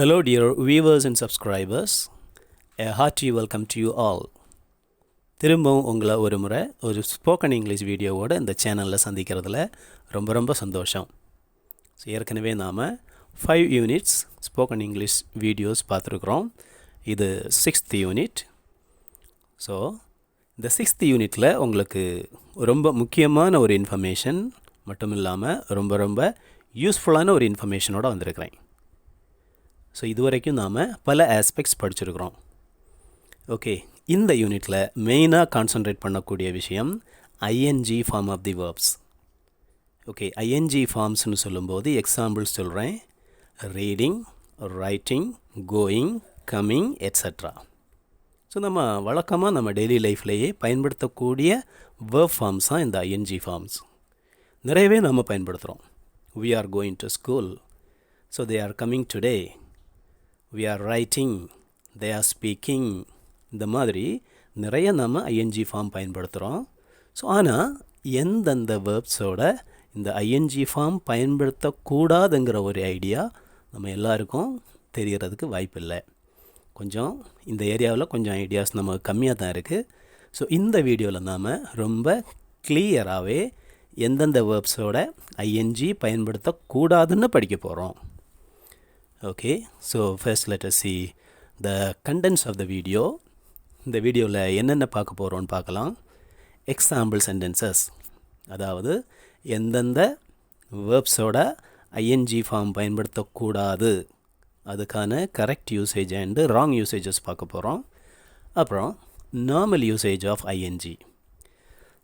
Hello dear viewers and subscribers. A hearty welcome to you all. திரும்பவும் உங்களை ஒரு முறை ஒரு ஸ்போக்கன் இங்கிலீஷ் வீடியோவோட இந்த சேனலில் சந்திக்கிறதுல ரொம்ப சந்தோஷம். ஸோ ஏற்கனவே நாம் 5 யூனிட்ஸ் ஸ்போக்கன் இங்கிலீஷ் வீடியோஸ் பார்த்துருக்குறோம். இது 6th யூனிட். ஸோ இந்த 6th யூனிட்டில் உங்களுக்கு ரொம்ப முக்கியமான ஒரு இன்ஃபர்மேஷன் மட்டும் இல்லாமல் ரொம்ப யூஸ்ஃபுல்லான ஒரு இன்ஃபர்மேஷனோட வந்திருக்கிறேன். ஸோ இதுவரைக்கும் நாம் பல ஆஸ்பெக்ட்ஸ் படிச்சிருக்கிறோம். ஓகே, இந்த யூனிட்டில் மெயினாக கான்சன்ட்ரேட் பண்ணக்கூடிய விஷயம் ING form of the verbs. Okay, ING ஃபார்ம்ஸ்னு சொல்லும்போது எக்ஸாம்பிள்ஸ் சொல்கிறேன். Reading, writing, going, coming etcetera. So நம்ம வழக்கமாக நம்ம டெய்லி லைஃப்லேயே பயன்படுத்தக்கூடிய வேர்ப் ஃபார்ம்ஸ் தான் இந்த ஐஎன்ஜி ஃபார்ம்ஸ். நிறையவே நம்ம பயன்படுத்துகிறோம். We are going to school. So they are coming today. We are writing. They are speaking. இந்த மாதிரி நிறைய நம்ம ஐஎன்ஜி ஃபார்ம் பயன்படுத்துகிறோம். ஸோ ஆனால் எந்தெந்த வேர்ப்ஸோட இந்த ஐஎன்ஜி ஃபார்ம் பயன்படுத்தக்கூடாதுங்கிற ஒரு ஐடியா நம்ம எல்லாருக்கும் தெரிகிறதுக்கு வாய்ப்பில்லை. கொஞ்சம் இந்த ஏரியாவில் கொஞ்சம் ஐடியாஸ் நமக்கு கம்மியாக தான் இருக்குது. ஸோ இந்த வீடியோவில் நாம் ரொம்ப கிளியராகவே எந்தெந்த வேர்ப்ஸோட ஐஎன்ஜி பயன்படுத்தக்கூடாதுன்னு படிக்க போகிறோம். Okay, so first let us see the contents of the video. இந்த வீடியோவில் என்னென்ன பார்க்க போகிறோன்னு பார்க்கலாம். எக்ஸாம்பிள் சென்டென்சஸ், அதாவது எந்தெந்த வேர்ப்ஸோட ஐஎன்ஜி ஃபார்ம் பயன்படுத்தக்கூடாது அதுக்கான correct usage and wrong usages பார்க்க போகிறோம். அப்புறம் நார்மல் யூசேஜ் ஆஃப் ஐஎன்ஜி.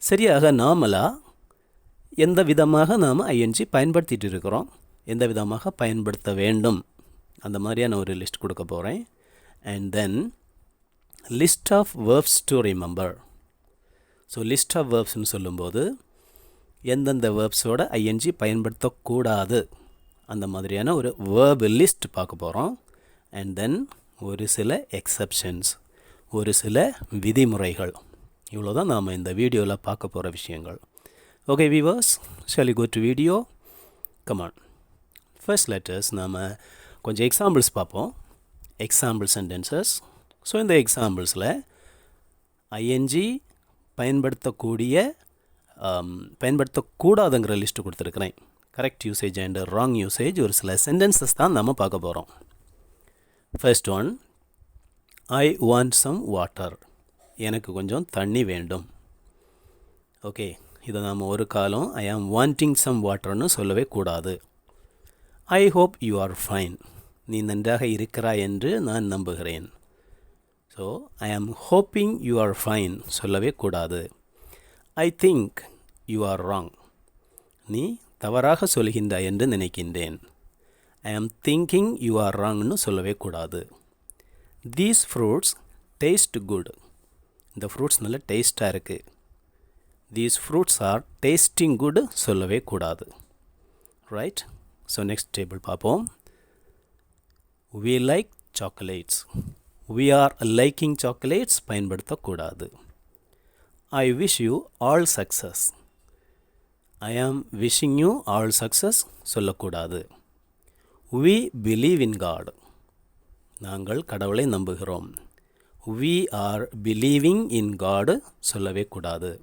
சரியாக நார்மலாக எந்த விதமாக நாம் ஐஎன்ஜி பயன்படுத்திகிட்டு இருக்கிறோம், எந்த விதமாக பயன்படுத்த வேண்டும், அந்த மாதிரியான ஒரு லிஸ்ட் கொடுக்க போகிறேன். And then list of verbs to remember. So list of வேர்ப்ஸ்னு சொல்லும்போது எந்தெந்த வேர்ப்ஸோட ஐஎன்ஜி பயன்படுத்தக்கூடாது அந்த மாதிரியான ஒரு வேர்ப் லிஸ்ட் பார்க்க போகிறோம். அண்ட் தென் ஒரு சில எக்ஸப்ஷன்ஸ், ஒரு சில விதிமுறைகள். இவ்வளோ தான் நாம் இந்த வீடியோவில் பார்க்க போகிற விஷயங்கள். Okay viewers, shall we go to video? Come on. First let us நாம கொஞ்சம் எக்ஸாம்பிள்ஸ் பார்ப்போம். Example sentences. ஸோ இந்த எக்ஸாம்பிள்ஸில் ஐஎன்ஜி பயன்படுத்தக்கூடாதுங்கிற லிஸ்ட்டு கொடுத்துருக்குறேன். Correct usage and wrong usage ஒரு சில சென்டென்சஸ் தான் நம்ம பார்க்க போகிறோம். First one, I want some water. எனக்கு கொஞ்சம் தண்ணி வேண்டும். ஓகே, இதை நாம் ஒரு காலம் ஐ ஆம் வாண்டிங் சம் வாட்டர்னு சொல்லவே கூடாது. I hope you are fine. நீ நன்றாக இருக்கிறாய் என்று நான் நம்புகிறேன். ஸோ ஐ ஆம் ஹோப்பிங் யூ ஆர் ஃபைன் சொல்லவே கூடாது. I think you are wrong. நீ தவறாக சொல்கின்றாய் என்று நினைக்கின்றேன். ஐ ஆம் திங்கிங் யூ ஆர் ராங்னு சொல்லவே கூடாது. These fruits taste good. இந்த ஃப்ரூட்ஸ் நல்ல டேஸ்ட்டாக இருக்குது. These fruits are tasting good சொல்லவே கூடாது. ரைட். ஸோ நெக்ஸ்ட் டேபிள் பார்ப்போம். We like chocolates. We are liking chocolates பயன்படுத்தக்கூடாது. I wish you all success. I am wishing you all success சொல்லக்கூடாது. We believe in God. நாங்கள் கடவுளை நம்புகிறோம். We are believing in God சொல்லவே கூடாது.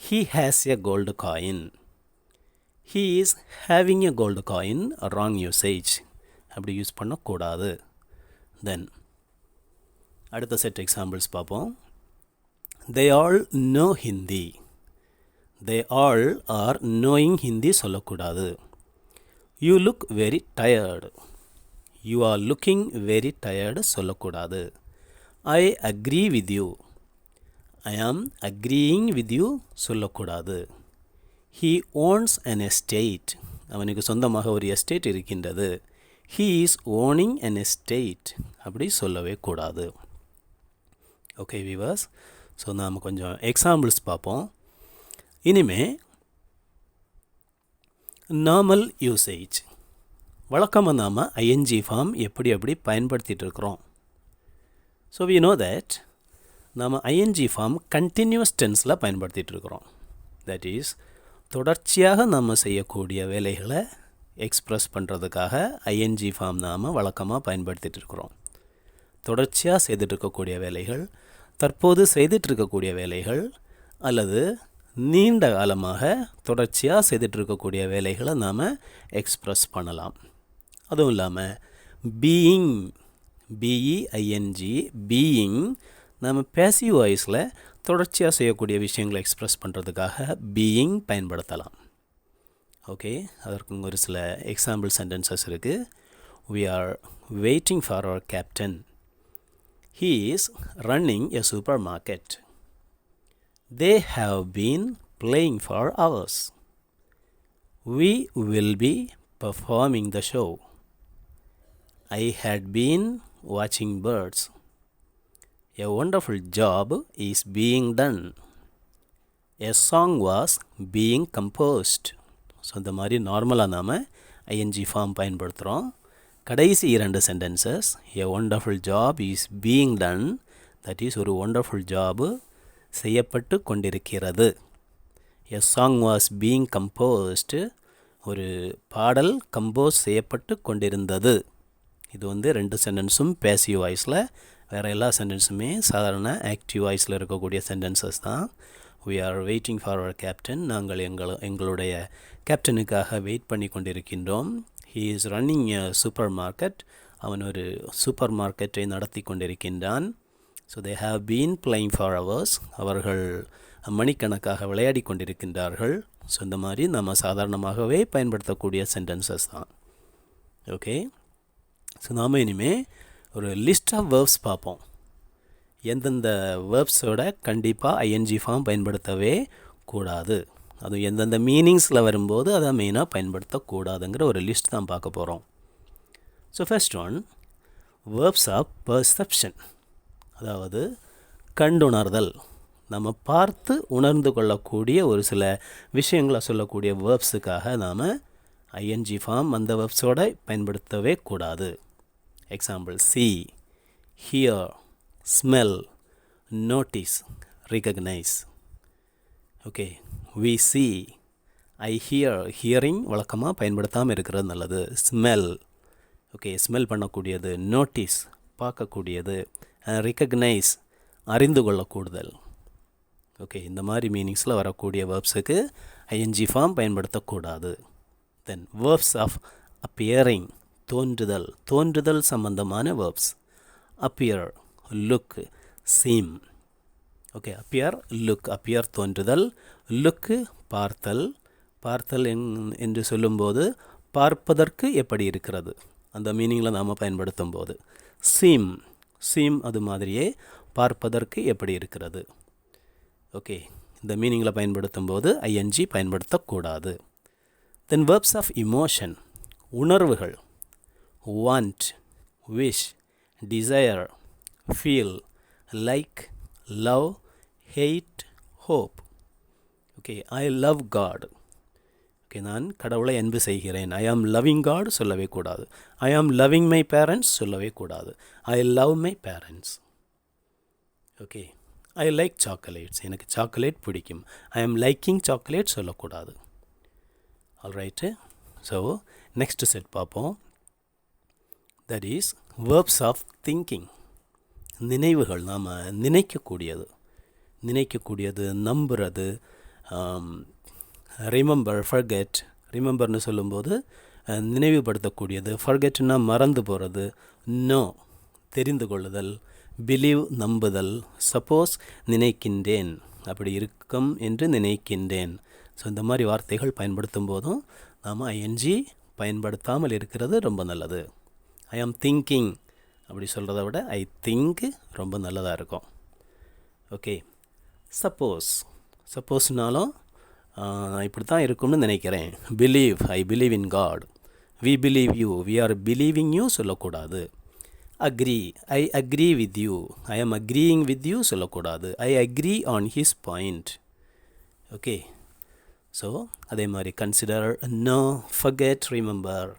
He has a gold coin. He is having a gold coin. Wrong usage. அப்படி use பண்ணக்கூடாது. தென் அடுத்த set examples பார்ப்போம். They all know Hindi. They all are knowing Hindi சொல்லக்கூடாது. You look very tired. You are looking very tired சொல்லக்கூடாது. I agree with you. I am agreeing with you சொல்லக்கூடாது. He owns an estate. அவனுக்கு சொந்தமாக ஒரு estate இருக்கின்றது. He is owning an estate. அப்படி சொல்லவே கூடாது. ஓகே வியூவர்ஸ், ஸோ நாம் கொஞ்சம் எக்ஸாம்பிள்ஸ் பார்ப்போம். இனிமே நார்மல் யூசேஜ். வழக்கமாக நாம் ஐஎன்ஜி ஃபார்ம் எப்படி பயன்படுத்திகிட்டு இருக்கிறோம். ஸோ we know that நாம் ஐஎன்ஜி ஃபார்ம் கண்டினியூஸ் டென்ஸில் பயன்படுத்திகிட்டு இருக்கிறோம். தட் இஸ் தொடர்ச்சியாக நம்ம செய்யக்கூடிய வேலைகளை எக்ஸ்ப்ரெஸ் பண்ணுறதுக்காக ஐஎன்ஜி ஃபார்ம் நாம் வழக்கமாக பயன்படுத்திகிட்டு இருக்கிறோம். தொடர்ச்சியாக செய்துட்டு இருக்கக்கூடிய வேலைகள், தற்போது செய்துட்டு இருக்கக்கூடிய வேலைகள், அல்லது நீண்ட காலமாக தொடர்ச்சியாக செய்துட்டு இருக்கக்கூடிய வேலைகளை நாம் எக்ஸ்ப்ரெஸ் பண்ணலாம். அதுவும் இல்லாமல் பீயிங், பிஇஐஎன்ஜி, பீயிங் நம்ம பேசிவ் வாய்ஸில் தொடர்ச்சியாக செய்யக்கூடிய விஷயங்களை எக்ஸ்ப்ரெஸ் பண்ணுறதுக்காக பீயிங் பயன்படுத்தலாம். ஓகே, அதற்கு ஒரு சில எக்ஸாம்பிள் சென்டென்சஸ் இருக்குது. We are waiting for our captain. He is running a supermarket. They have been playing for hours. We will be performing the show. I had been watching birds. A wonderful job is being done. A song was being composed. So இந்த மாதிரி நார்மலாக நாம் ING form பயன்படுத்துகிறோம். கடைசி 2 sentences, a wonderful job is being ton, that is ஒரு wonderful job செய்யப்பட்டு கொண்டிருக்கிறது. எ song was being composed, ஒரு பாடல் கம்போஸ் செய்யப்பட்டு கொண்டிருந்தது. இது 2 சென்டென்ஸும் பேசிவ் வாய்ஸில், வேறு எல்லா சென்டென்ஸுமே சாதாரண ஆக்டிவ் வாய்ஸில் இருக்கக்கூடிய சென்டென்சஸ் தான். We are waiting for our captain. நாங்கள் எங்களுடைய கேப்டனுக்காக வெயிட் பண்ணி கொண்டிருக்கின்றோம். He is running a supermarket. அவன் ஒரு சூப்பர் மார்க்கெட்டை நடத்தி கொண்டிருக்கின்றான். So they have been playing for hours. அவர்கள் மணிக்கணக்காக விளையாடி கொண்டிருக்கின்றார்கள். ஸோ இந்த மாதிரி நம்ம சாதாரணமாகவே பயன்படுத்தக்கூடிய சென்டென்சஸ் தான். ஓகே, ஸோ நாம் இனிமேல் ஒரு லிஸ்ட் ஆஃப் வேர்ப்ஸ் பார்ப்போம். எந்தெந்த வேர்ப்ஸோட கண்டிப்பாக ஐஎன்ஜி ஃபார்ம் பயன்படுத்தவே கூடாது, அதுவும் எந்தெந்த மீனிங்ஸில் வரும்போது அதை மெயினாக பயன்படுத்தக்கூடாதுங்கிற ஒரு லிஸ்ட் தான் பார்க்க போகிறோம். So first one, verbs of perception, அதாவது கண்டுணர்தல். நம்ம பார்த்து உணர்ந்து கொள்ளக்கூடிய ஒரு சில விஷயங்களை சொல்லக்கூடிய வேர்ப்ஸுக்காக நாம் ஐஎன்ஜி ஃபார்ம் அந்த வேர்ப்ஸோட பயன்படுத்தவே கூடாது. Example, see, hear, smell, notice, recognize. Okay, we see, I hear, hearing வழக்கமாக பயன்படுத்தாமல் இருக்கிறது நல்லது. smell, ஓகே, ஸ்மெல் பண்ணக்கூடியது. notice, பார்க்கக்கூடியது. recognize, அறிந்து கொள்ளக்கூடுதல். ஓகே, இந்த மாதிரி மீனிங்ஸில் வரக்கூடிய வேர்ப்ஸுக்கு ஐஎன்ஜி ஃபார்ம் பயன்படுத்தக்கூடாது. தென் வேர்ப்ஸ் ஆஃப் appearing, தோன்றுதல், தோன்றுதல் சம்பந்தமான verbs. appear, look, seem. Okay, appear, look, appear தோன்றுதல், look பார்த்தல். பார்த்தல் என்று சொல்லும்போது பார்ப்பதற்கு எப்படி இருக்கிறது அந்த மீனிங்கில் நாம் பயன்படுத்தும் போது. seem, seem அது மாதிரியே பார்ப்பதற்கு எப்படி இருக்கிறது. ஓகே, இந்த மீனிங்கில் பயன்படுத்தும் போது ஐஎன்ஜி பயன்படுத்தக்கூடாது. தென் வேர்ப்ஸ் ஆஃப் இமோஷன், உணர்வுகள். want, wish, desire, feel, like, love, hate, hope. Okay, I love God. Okay, நான் கடவுளை அன்பு செய்கிறேன். I am loving God சொல்லவே கூடாது. I am loving my parents சொல்லவே கூடாது. I love my parents. Okay, I like chocolates. எனக்கு சாக்லேட் பிடிக்கும். I am liking chocolate சொல்லக்கூடாது. ஆல்ரைட்டு, ஸோ நெக்ஸ்ட் செட் பார்ப்போம். That is verbs of thinking, நினைவுகள். நாம் நினைக்கக்கூடியது, நம்புறது. Remember, forget. ரிமெம்பர்னு சொல்லும்போது நினைவுபடுத்தக்கூடியது. ஃபர்கெட்னா மறந்து போகிறது. நோ, தெரிந்து கொள்ளுதல். பிலீவ், நம்புதல். சப்போஸ், நினைக்கின்றேன், அப்படி இருக்கும் என்று நினைக்கின்றேன். ஸோ இந்த மாதிரி வார்த்தைகள் பயன்படுத்தும் போதும் நாம் ஐஎன்ஜி பயன்படுத்தாமல் இருக்கிறது ரொம்ப நல்லது. ஐ ஆம் திங்கிங் அப்படி சொல்கிறத விட ஐ திங்க் ரொம்ப நல்லதாக இருக்கும். ஓகே, சப்போஸ்னாலும் இப்படி தான் இருக்கும்னு நினைக்கிறேன். Believe, I believe in God. We believe you, we are believing you சொல்லக்கூடாது. Agree, I agree with you, I am agreeing with you சொல்லக்கூடாது. I agree on his point. Okay, so அதே மாதிரி கன்சிடர், நோ, ஃபர்கெட், ரிமெம்பர்,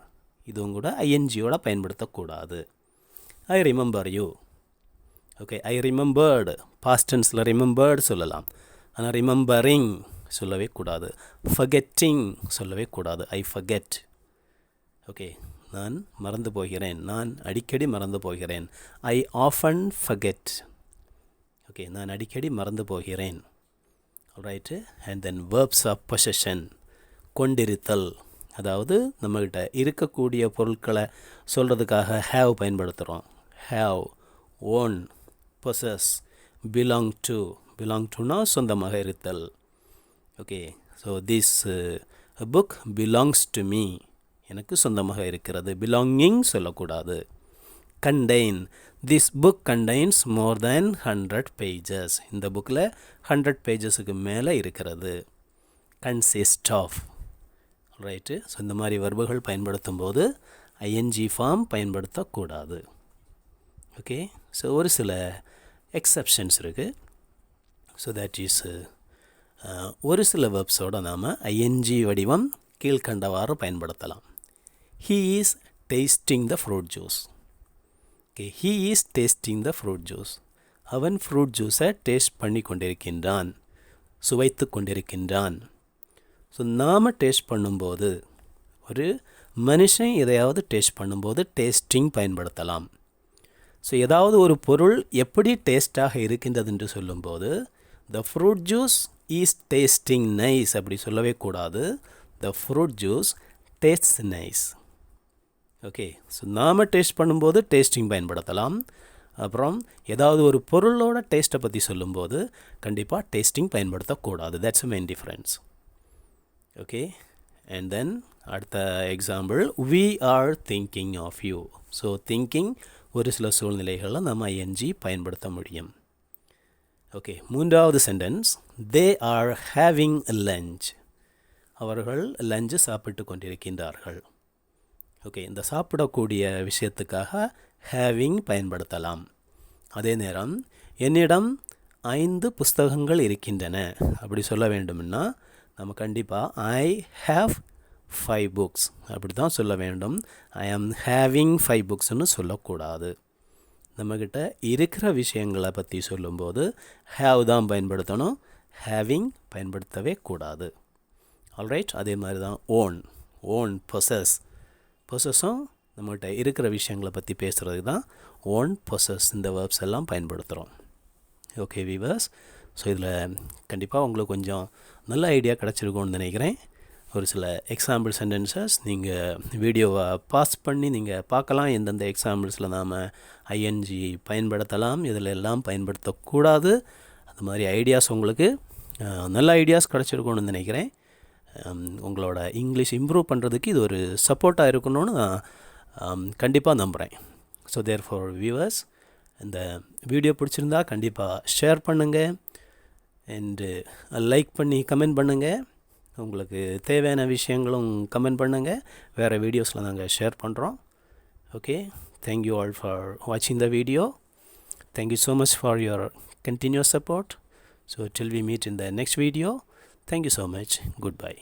இதுவும் கூட ஐஎன்ஜியோட பயன்படுத்தக்கூடாது. I remember you. Okay, I remembered, past டென்ஸில் remembered சொல்லலாம். ஆனால் ரிமெம்பரிங் சொல்லவே கூடாது. ஃபர்கெட்டிங் சொல்லவே கூடாது. ஐ ஃபர்கெட். ஓகே, நான் மறந்து போகிறேன். நான் அடிக்கடி மறந்து போகிறேன். ஐ ஆஃபன் ஃபர்கெட். ஓகே, நான் அடிக்கடி மறந்து போகிறேன். Right. And then verbs of possession, கொண்டிருத்தல். அதாவது நம்மக்கிட்ட இருக்கக்கூடிய பொருட்களை சொல்கிறதுக்காக ஹேவ் பயன்படுத்துகிறோம். Have, own, possess, belong to. Belong டுனா சொந்தமாக இருத்தல். Okay, so this book belongs to me. எனக்கு சொந்தமாக இருக்கிறது. பிலாங்கிங் சொல்லக்கூடாது. Contain, this book contains more than 100 pages. இந்த புக்கில் 100 pagesக்கு மேலே இருக்கிறது. Consist of. ரைட்டு. ஸோ இந்த மாதிரி வர்புகள் பயன்படுத்தும் போது ஐஎன்ஜி ஃபார்ம் பயன்படுத்தக்கூடாது. ஓகே, ஸோ ஒரு சில எக்ஸப்ஷன்ஸ் இருக்குது. ஸோ தட் இஸ் ஒரு சில வெர்ப்ஸோடு நாம் ஐஎன்ஜி வடிவம் கீழ்கண்டவாறு பயன்படுத்தலாம். He is tasting the fruit juice. Okay, he is tasting the fruit juice. அவன் ஃப்ரூட் ஜூஸை டேஸ்ட் பண்ணி கொண்டிருக்கின்றான், சுவைத்து கொண்டிருக்கின்றான். ஸோ நாம் டேஸ்ட் பண்ணும்போது, ஒரு மனுஷன் எதையாவது டேஸ்ட் பண்ணும்போது டேஸ்டிங் பயன்படுத்தலாம். ஸோ ஏதாவது ஒரு பொருள் எப்படி டேஸ்ட்டாக இருக்கின்றது என்று சொல்லும்போது the fruit juice is tasting nice அப்படி சொல்லவே கூடாது. The fruit juice tastes nice. Okay, so நாம் டேஸ்ட் பண்ணும்போது டேஸ்டிங் பயன்படுத்தலாம். அப்புறம் ஏதாவது ஒரு பொருளோட டேஸ்ட்டை பற்றி சொல்லும்போது கண்டிப்பாக டேஸ்டிங் பயன்படுத்தக்கூடாது. That's a main difference. Okay, and then அடுத்த example, we are thinking of you. So thinking ஒரு சில சூழ்நிலைகளில் நம்ம ஐஎன்ஜி பயன்படுத்த முடியும். ஓகே, மூன்றாவது sentence, they are having lunch. அவர்கள் லஞ்சு சாப்பிட்டு கொண்டிருக்கின்றார்கள். ஓகே, இந்த சாப்பிடக்கூடிய விஷயத்துக்காக ஹேவிங் பயன்படுத்தலாம். அதே நேரம் என்னிடம் 5 புஸ்தகங்கள் இருக்கின்றன அப்படி சொல்ல வேண்டும்னா நம்ம கண்டிப்பாக ஐ ஹேவ் 5 books அப்படி தான் சொல்ல வேண்டும். ஐ ஆம் ஹேவிங் 5 booksன்னு சொல்லக்கூடாது. நம்மக்கிட்ட இருக்கிற விஷயங்களை பற்றி சொல்லும்போது ஹேவ் தான் பயன்படுத்தணும், ஹேவிங் பயன்படுத்தவே கூடாது. ஆல்ரைட். அதே மாதிரி தான் ஓன், ஓன், பொசஸ். பொசஸும் நம்மகிட்ட இருக்கிற விஷயங்களை பற்றி பேசுகிறதுக்கு தான் ஓன், பொசஸ் இந்த வேர்ப்ஸ் எல்லாம் பயன்படுத்துகிறோம். ஓகே வீவர்ஸ், ஸோ இதில் கண்டிப்பாக உங்களுக்கு கொஞ்சம் நல்ல ஐடியா கிடச்சிருக்கும்னு நினைக்கிறேன். ஒரு சில எக்ஸாம்பிள் சென்டென்சஸ் நீங்கள் வீடியோவை பாஸ் பண்ணி நீங்கள் பார்க்கலாம். எந்தெந்த எக்ஸாம்பிள்ஸில் நாம் ஐஎன்ஜி பயன்படுத்தலாம், இதில் எல்லாம் பயன்படுத்தக்கூடாது. அந்த மாதிரி ஐடியாஸ் உங்களுக்கு நல்ல ஐடியாஸ் கிடச்சிருக்கும்னு நினைக்கிறேன். உங்களோட இங்கிலீஷ் இம்ப்ரூவ் பண்ணுறதுக்கு இது ஒரு சப்போர்ட்டாக இருக்கணும்னு நான் கண்டிப்பாக நம்புகிறேன். ஸோ தேர் ஃபார் வியூவர்ஸ், இந்த வீடியோ பிடிச்சிருந்தா கண்டிப்பாக ஷேர் பண்ணுங்கள் அண்டு லைக் பண்ணி கமெண்ட் பண்ணுங்கள். உங்களுக்கு தேவையான விஷயங்களும் கமெண்ட் பண்ணுங்கள். வேறு வீடியோஸில் நாங்கள் ஷேர் பண்ணுறோம். ஓகே, தேங்க்யூ ஆல் ஃபார் வாட்சிங் the video. Thank you so much for your continuous support. So till we meet in the next video, thank you so much. Goodbye.